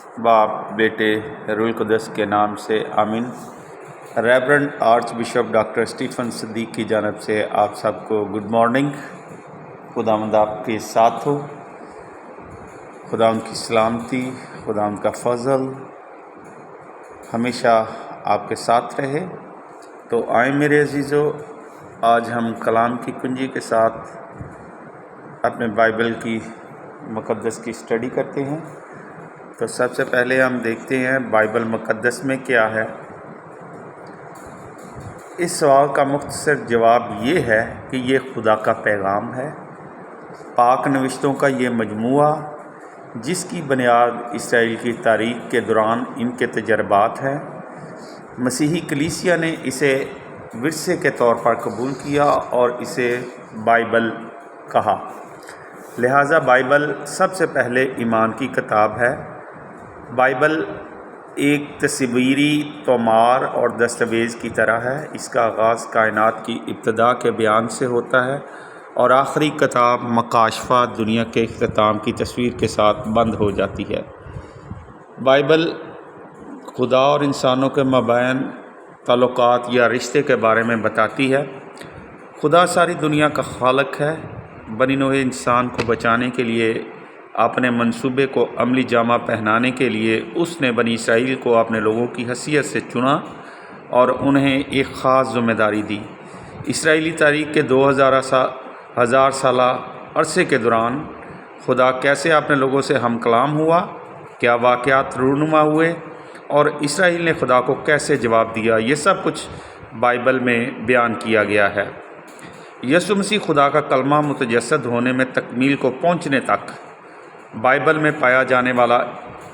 बाप बेटे रूहुल कुद्दस के नाम से आमीन। Reverend archbishop doctor Stephen Siddique की जानब से आप सबको गुड मॉर्निंग। खुदावंद आपके साथ हो, खुदावंद की सलामती, खुदावंद का फजल हमेशा आपके साथ रहे। तो आए मेरे अजीज़ों, आज हम कलाम की कुंजी के साथ अपने बाइबल की मुक़द्दस की स्टडी करते हैं। तो सबसे पहले हम देखते हैं बाइबल मुक़द्दस में क्या है। इस सवाल का मुख्तसर जवाब ये है कि ये खुदा का पैगाम है, पाक नविश्तों का ये मजमूआ जिसकी बुनियाद इसराइल की तारीख़ के दौरान इनके तजर्बात हैं। मसीही कलीसिया ने इसे विरसे के तौर पर कबूल किया और इसे बाइबल कहा। लिहाजा बाइबल सबसे पहले ईमान की किताब है। बाइबल एक तस्वीरी तोमार और दस्तावेज़ की तरह है। इसका आगाज़ कायनात की इब्तिदा के बयान से होता है और आखिरी किताब मकाशफा दुनिया के इख्तिताम की तस्वीर के साथ बंद हो जाती है। बाइबल खुदा और इंसानों के मबैन ताल्लुकात या रिश्ते के बारे में बताती है। खुदा सारी दुनिया का खालिक है। बनी नौए इंसान को बचाने के लिए अपने मंसूबे को अमली जामा पहनाने के लिए उसने बनी इसराइल को अपने लोगों की हैसियत से चुना और उन्हें एक ख़ास ज़िम्मेदारी दी। इसराइली तारीख़ के 2000 साला अरसे के दौरान खुदा कैसे अपने लोगों से हम कलाम हुआ, क्या वाक़यात रूनुमा हुए और इसराइल ने खुदा को कैसे जवाब दिया, ये सब कुछ बाइबल में बयान किया गया है। यसु मसीह खुदा का कलमा मुतजस्सद होने में तकमील को पहुँचने तक बाइबल में पाया जाने वाला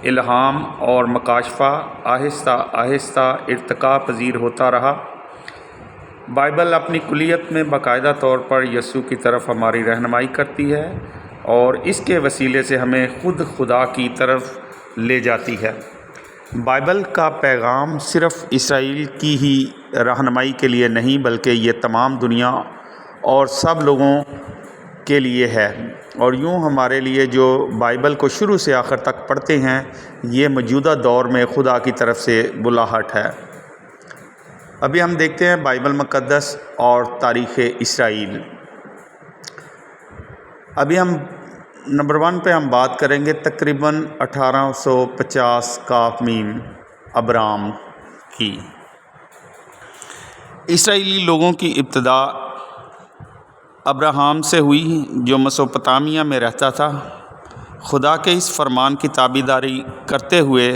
इल्हाम और मकाशफा आहिस्ता आहिस्ता इर्तिका पजीर होता रहा। बाइबल अपनी कुलियत में बाकायदा तौर पर यसु की तरफ हमारी रहनुमाई करती है और इसके वसीले से हमें खुद खुदा की तरफ ले जाती है। बाइबल का पैगाम सिर्फ़ इसराइल की ही रहनुमाई के लिए नहीं बल्कि ये तमाम दुनिया और सब लोगों के लिए है। और यूँ हमारे लिए जो बाइबल को शुरू से आखिर तक पढ़ते हैं, ये मौजूदा दौर में खुदा की तरफ से बुलाहट है। अभी हम देखते हैं बाइबल मुक़द्दस और तारीख़ इसराइल। अभी हम नंबर 1 पे हम बात करेंगे तकरीबन 1850 काफ मीम अब्राम की। इसराइली लोगों की इब्तिदा अब्राहम से हुई जो मेसोपोटामिया में रहता था। खुदा के इस फरमान की ताबीदारी करते हुए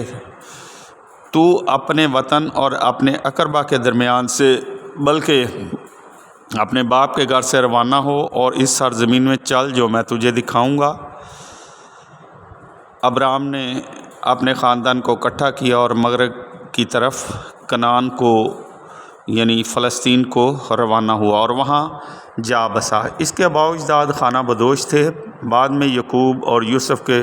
तू अपने वतन और अपने अकरबा के दरमियान से बल्कि अपने बाप के घर से रवाना हो और इस सरज़मीन में चल जो मैं तुझे दिखाऊंगा। अब्राहम ने अपने ख़ानदान को इकट्ठा किया और मगरब की तरफ कनान को यानी फ़लस्तीन को रवाना हुआ और वहाँ जा बसा। इसके बावजदाद खाना बदोश थे। बाद में यकूब और यूसुफ के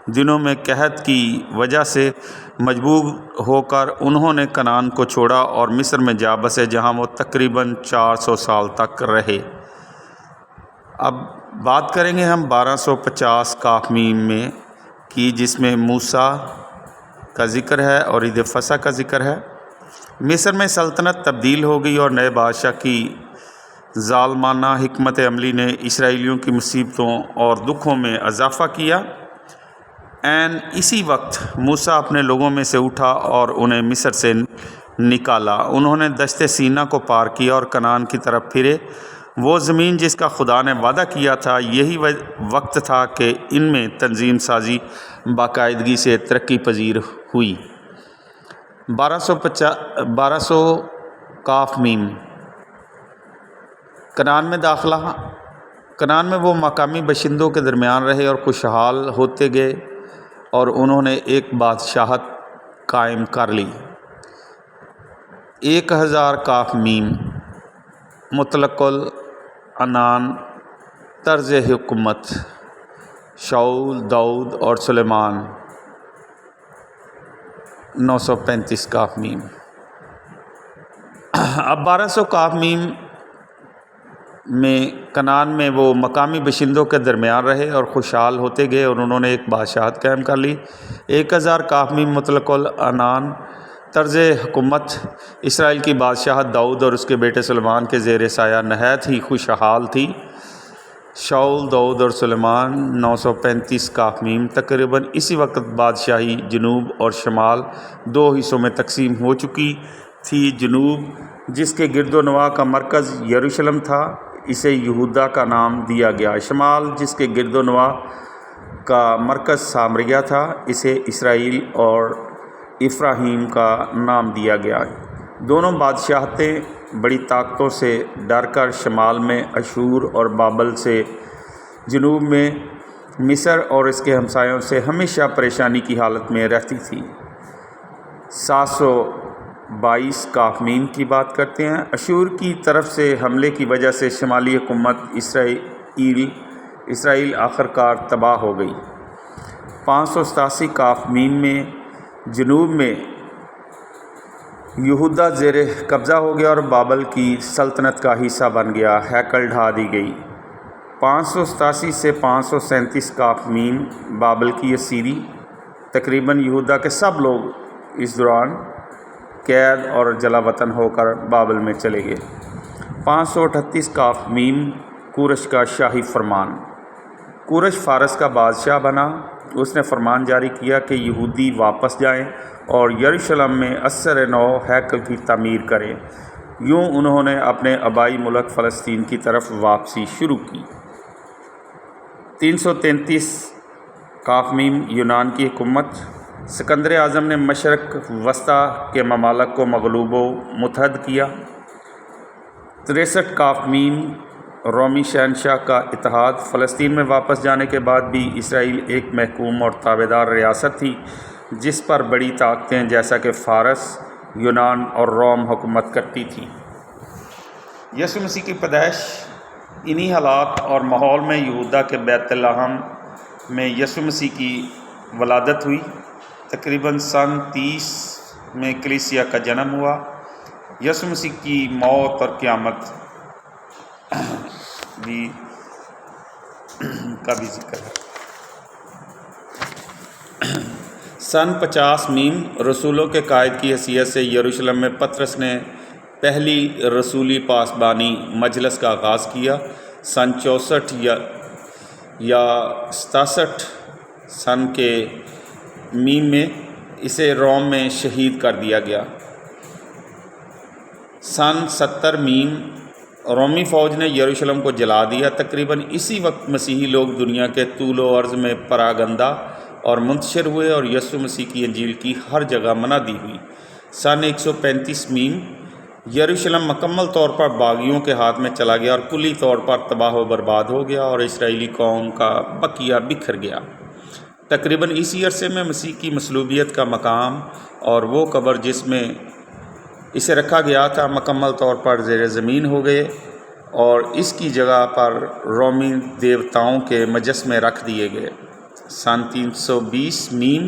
दिनों में कहत की वजह से मजबूर होकर उन्होंने कनान को छोड़ा और मिस्र में जा बसे, जहाँ वो तकरीबन 400 साल तक रहे। अब बात करेंगे हम 1250 काफ मीम में की, जिसमें मूसा का ज़िक्र है और ईद फसह का ज़िक्र है। मिस्र में सल्तनत तब्दील हो गई और नए बादशाह की ज़ालमाना हिकमत अमली ने इसराइलियों की मुसीबतों और दुखों में इजाफ़ा किया। एन इसी वक्त मूसा अपने लोगों में से उठा और उन्हें मिस्र से निकाला। उन्होंने दश्ते सीना को पार किया और कनान की तरफ फिरे। वो ज़मीन जिसका खुदा ने वादा किया था, यही वक्त था कि इनमें तंजीम साजी बाकायदगी से तरक्की पजीर हुई। 1200 काफ मीम कनान में दाखिला। कनान में वो मकामी बशिंदों के दरमियान रहे और खुशहाल होते गए और उन्होंने एक बादशाहत कायम कर ली। 1000 काफ मीम मुतलकुल अनान तर्ज़ हुकूमत शाऊल, दाऊद और सुलेमान। 935 काफ मीम। अब 1200 काफ मीम کنعان میں وہ مقامی باشندوں کے درمیان رہے اور خوشحال ہوتے گئے، اور انہوں نے ایک بادشاہت قائم کر لی۔ 1000 کافمیم مطلق العنان طرز حکومت اسرائیل کی بادشاہت داؤد اور اس کے بیٹے سلیمان کے زیر سایہ نہایت ہی خوشحال تھی۔ شاؤل، داؤد اور سلیمان 935 کافمیم۔ تقریباً اسی وقت بادشاہی جنوب اور شمال 2 حصوں میں تقسیم ہو چکی تھی۔ جنوب، جس کے گرد و نواح کا مرکز یروشلم تھا، اسے یہودا کا نام دیا گیا۔ شمال، جس کے گرد و نواح کا مرکز سامریہ تھا، اسے اسرائیل اور افراہیم کا نام دیا گیا۔ دونوں بادشاہتیں بڑی طاقتوں سے ڈر کر شمال میں اشور اور بابل سے، جنوب میں مصر اور اس کے ہمسایوں سے ہمیشہ پریشانی کی حالت میں رہتی تھیں۔ 722 کافمیم کی بات کرتے ہیں۔ اشور کی طرف سے حملے کی وجہ سے شمالی حکومت اسرائیل آخرکار تباہ ہو گئی۔ 587 کافمیم میں جنوب میں یہودا زیر قبضہ ہو گیا اور بابل کی سلطنت کا حصہ بن گیا۔ ہیکل ڈھا دی گئی۔ 587 سے 537 کافمیم بابل کی اسیری۔ تقریباً یہودا کے سب لوگ اس دوران قید اور جلا وطن ہو کر بابل میں چلے گئے۔ 538 کافمیم کورش کا شاہی فرمان۔ کورش فارس کا بادشاہ بنا۔ اس نے فرمان جاری کیا کہ یہودی واپس جائیں اور یروشلم میں عصر نو ہیکل کی تعمیر کریں۔ یوں انہوں نے اپنے آبائی ملک فلسطین کی طرف واپسی شروع کی۔ 333 کافمیم یونان کی حکومت۔ سکندر اعظم نے مشرق وسطیٰ کے ممالک کو مغلوب و متحد کیا۔ 63 کافمیم رومی شہنشاہ کا اتحاد۔ فلسطین میں واپس جانے کے بعد بھی اسرائیل ایک محکوم اور تابعدار ریاست تھی جس پر بڑی طاقتیں جیسا کہ فارس، یونان اور روم حکومت کرتی تھیں۔ یسوع مسیح کی پیدائش۔ انہی حالات اور ماحول میں یہودا کے بیت لحم میں یسوع مسیح کی ولادت ہوئی۔ تقریباً سن 30 میں کلیسیا کا جنم ہوا۔ یسوع مسیح کی موت اور قیامت کا بھی ذکر ہے۔ سن 50 میم رسولوں کے قائد کی حیثیت سے یروشلم میں پطرس نے پہلی رسولی پاسبانی مجلس کا آغاز کیا۔ سن 64 یا 67 سن کے میم میں اسے روم میں شہید کر دیا گیا۔ سن 70 میم رومی فوج نے یروشلم کو جلا دیا۔ تقریباً اسی وقت مسیحی لوگ دنیا کے طول و عرض میں پراگندہ اور منتشر ہوئے اور یسوع مسیح کی انجیل کی ہر جگہ منادی ہوئی۔ سن 135 میم یروشلم مکمل طور پر باغیوں کے ہاتھ میں چلا گیا اور کلی طور پر تباہ و برباد ہو گیا اور اسرائیلی قوم کا بقیہ بکھر گیا۔ تقریباً اسی عرصے میں مسیح کی مصلوبیت کا مقام اور وہ قبر جس میں اسے رکھا گیا تھا مکمل طور پر زیر زمین ہو گئے اور اس کی جگہ پر رومی دیوتاؤں کے مجسمے رکھ دیے گئے۔ سن 320 میم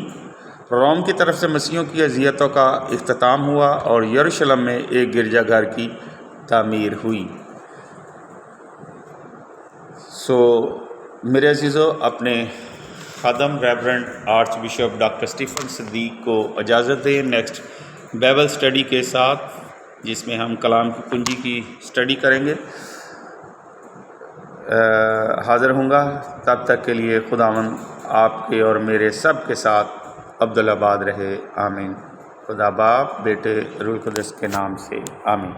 روم کی طرف سے مسیحیوں کی اذیتوں کا اختتام ہوا اور یروشلم میں ایک گرجا گھر کی تعمیر ہوئی۔ میرے عزیزو، اپنے خادم reverend archbishop doctor Stephen Siddique کو اجازت دیں نیکسٹ بائبل اسٹڈی کے ساتھ، جس میں ہم کلام کی کنجی کی اسٹڈی کریں گے۔ حاضر ہوں گا، تب تک کے لیے خداوند آپ کے اور میرے سب کے ساتھ عبدالآباد رہے۔ آمین۔ خدا باپ، بیٹے، روح القدس کے نام سے آمین۔